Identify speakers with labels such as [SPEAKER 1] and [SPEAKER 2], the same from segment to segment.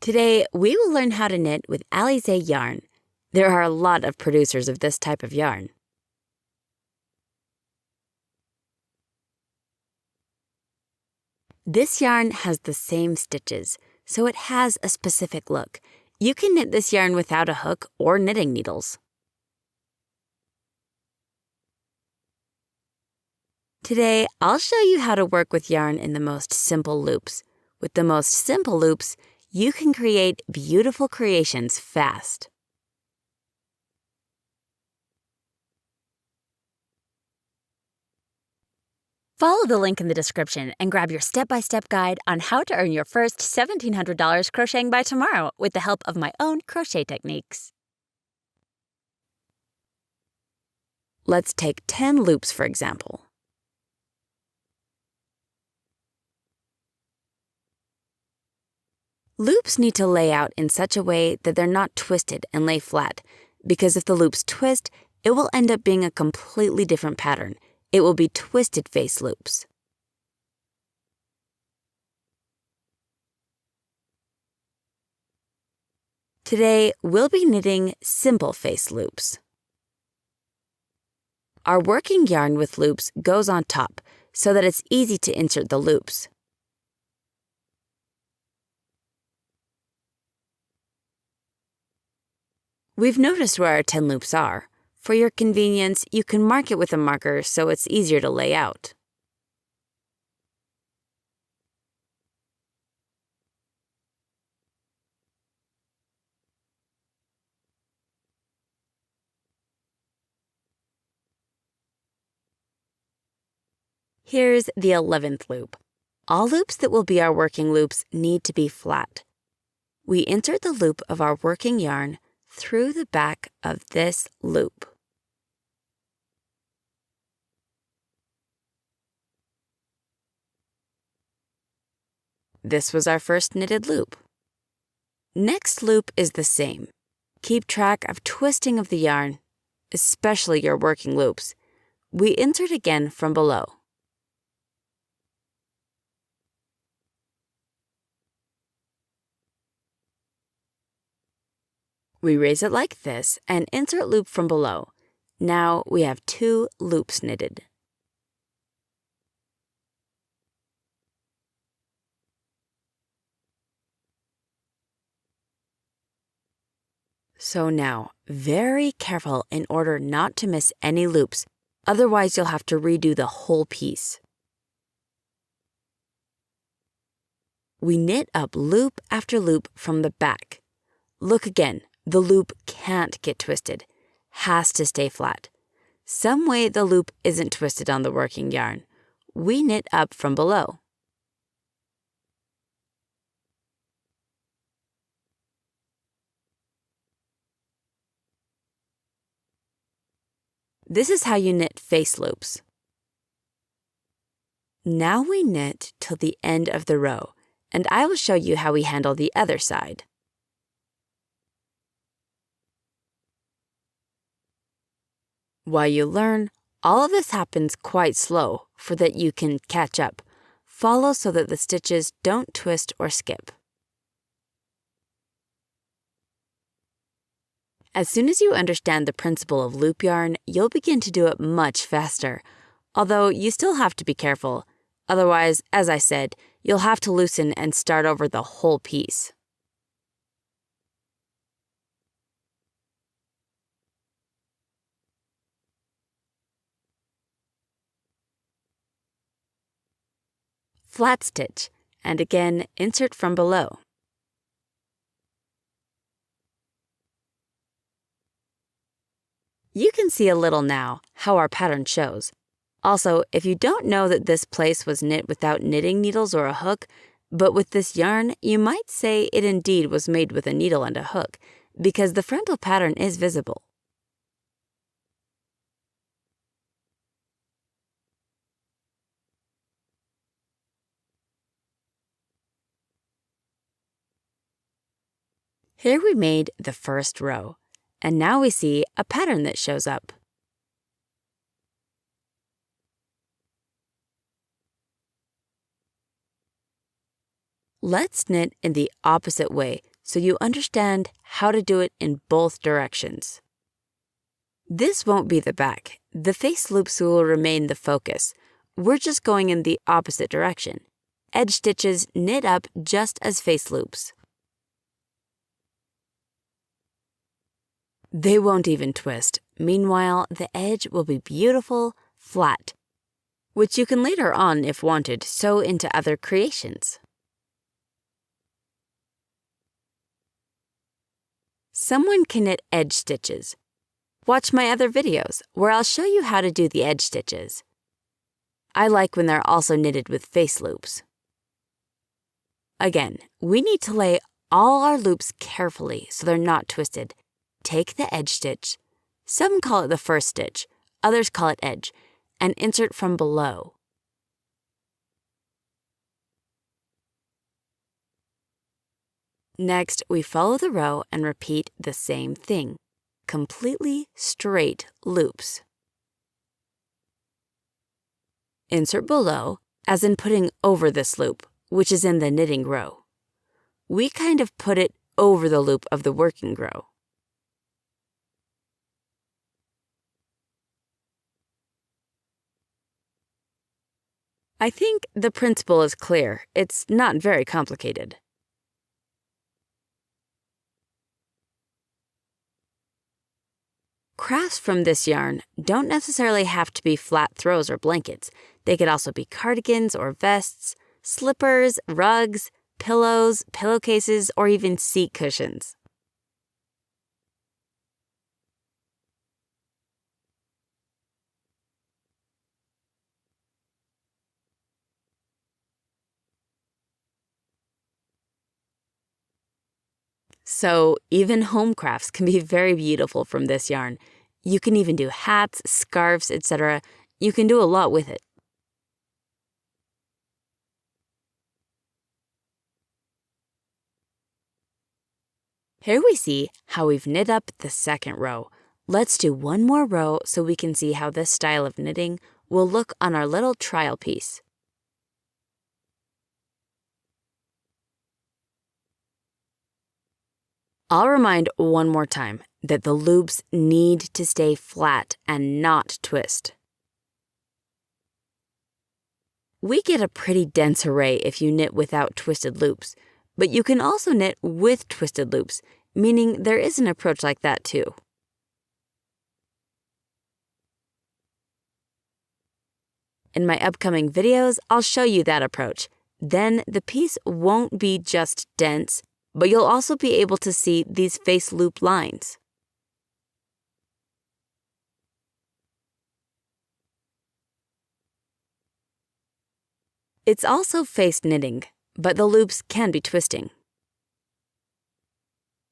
[SPEAKER 1] Today, we will learn how to knit with Alize yarn. There are a lot of producers of this type of yarn. This yarn has the same stitches, so it has a specific look. You can knit this yarn without a hook or knitting needles. Today, I'll show you how to work with yarn in the most simple loops. With the most simple loops, you can create beautiful creations fast. Follow the link in the description and grab your step-by-step guide on how to earn your first $1,700 crocheting by tomorrow with the help of my own crochet techniques. Let's take 10 loops, for example. Loops need to lay out in such a way that they're not twisted and lay flat, because if the loops twist, it will end up being a completely different pattern. It will be twisted face loops. Today, we'll be knitting simple face loops. Our working yarn with loops goes on top so that it's easy to insert the loops. We've noticed where our 10 loops are. For your convenience, you can mark it with a marker so it's easier to lay out. Here's the 11th loop. All loops that will be our working loops need to be flat. We insert the loop of our working yarn through the back of this loop. This was our first knitted loop. Next loop is the same. Keep track of twisting of the yarn, especially your working loops. We insert again from below. We raise it like this and insert loop from below. Now we have 2 loops knitted. So now, very careful in order not to miss any loops, otherwise you'll have to redo the whole piece. We knit up loop after loop from the back. Look again. The loop can't get twisted, has to stay flat. Some way the loop isn't twisted on the working yarn. We knit up from below. This is how you knit face loops. Now we knit till the end of the row, and I will show you how we handle the other side. While you learn, all of this happens quite slow so that you can catch up. Follow so that the stitches don't twist or skip. As soon as you understand the principle of loop yarn, you'll begin to do it much faster. Although you still have to be careful. Otherwise, as I said, you'll have to loosen and start over the whole piece. Flat stitch, and again insert from below. You can see a little now how our pattern shows. Also, if you don't know that this place was knit without knitting needles or a hook, but with this yarn, you might say it indeed was made with a needle and a hook, because the frontal pattern is visible. Here we made the first row, and now we see a pattern that shows up. Let's knit in the opposite way so you understand how to do it in both directions. This won't be the back. The face loops will remain the focus. We're just going in the opposite direction. Edge stitches knit up just as face loops. They won't even twist. Meanwhile, the edge will be beautiful, flat, which you can later on, if wanted, sew into other creations. Someone can knit edge stitches. Watch my other videos, where I'll show you how to do the edge stitches. I like when they're also knitted with face loops. Again, we need to lay all our loops carefully so they're not twisted. Take the edge stitch, some call it the first stitch, others call it edge, and insert from below. Next, we follow the row and repeat the same thing. Completely straight loops. Insert below, as in putting over this loop, which is in the knitting row. We kind of put it over the loop of the working row. I think the principle is clear. It's not very complicated. Crafts from this yarn don't necessarily have to be flat throws or blankets. They could also be cardigans or vests, slippers, rugs, pillows, pillowcases, or even seat cushions. So even home crafts can be very beautiful from this yarn. You can even do hats, scarves, etc. You can do a lot with it. Here we see how we've knit up the second row. Let's do one more row so we can see how this style of knitting will look on our little trial piece. I'll remind one more time that the loops need to stay flat and not twist. We get a pretty dense array if you knit without twisted loops, but you can also knit with twisted loops, meaning there is an approach like that too. In my upcoming videos, I'll show you that approach. Then the piece won't be just dense, but you'll also be able to see these face loop lines. It's also face knitting, but the loops can be twisting.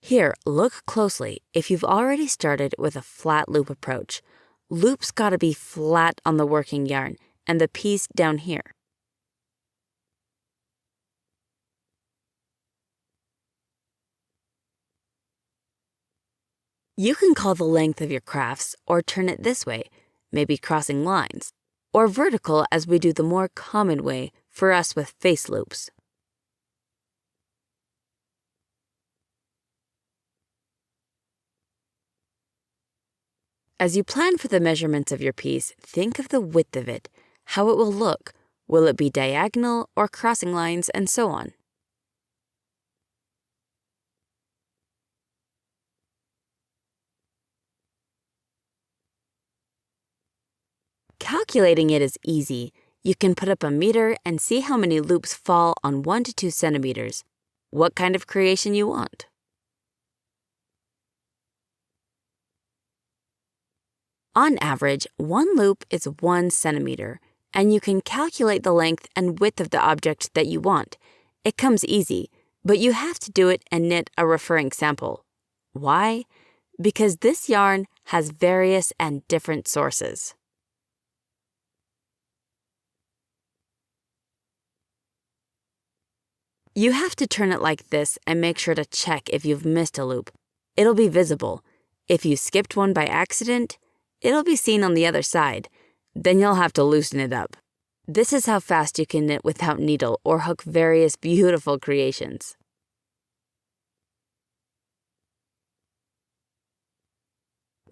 [SPEAKER 1] Here, look closely if you've already started with a flat loop approach. Loops gotta be flat on the working yarn and the piece down here. You can call the length of your crafts or turn it this way, maybe crossing lines, or vertical as we do the more common way for us with face loops. As you plan for the measurements of your piece, think of the width of it, how it will look. Will it be diagonal or crossing lines, and so on. Calculating it is easy. You can put up a meter and see how many loops fall on 1 to 2 centimeters. What kind of creation you want. On average, one loop is 1 centimeter, and you can calculate the length and width of the object that you want. It comes easy, but you have to do it and knit a referring sample. Why? Because this yarn has various and different sources. You have to turn it like this and make sure to check if you've missed a loop. It'll be visible. If you skipped one by accident, it'll be seen on the other side. Then you'll have to loosen it up. This is how fast you can knit without needle or hook various beautiful creations.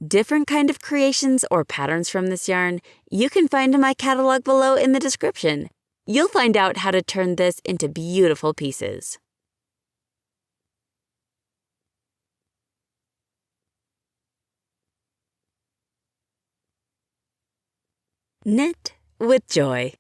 [SPEAKER 1] Different kind of creations or patterns from this yarn you can find in my catalog below in the description. You'll find out how to turn this into beautiful pieces. Knit with joy.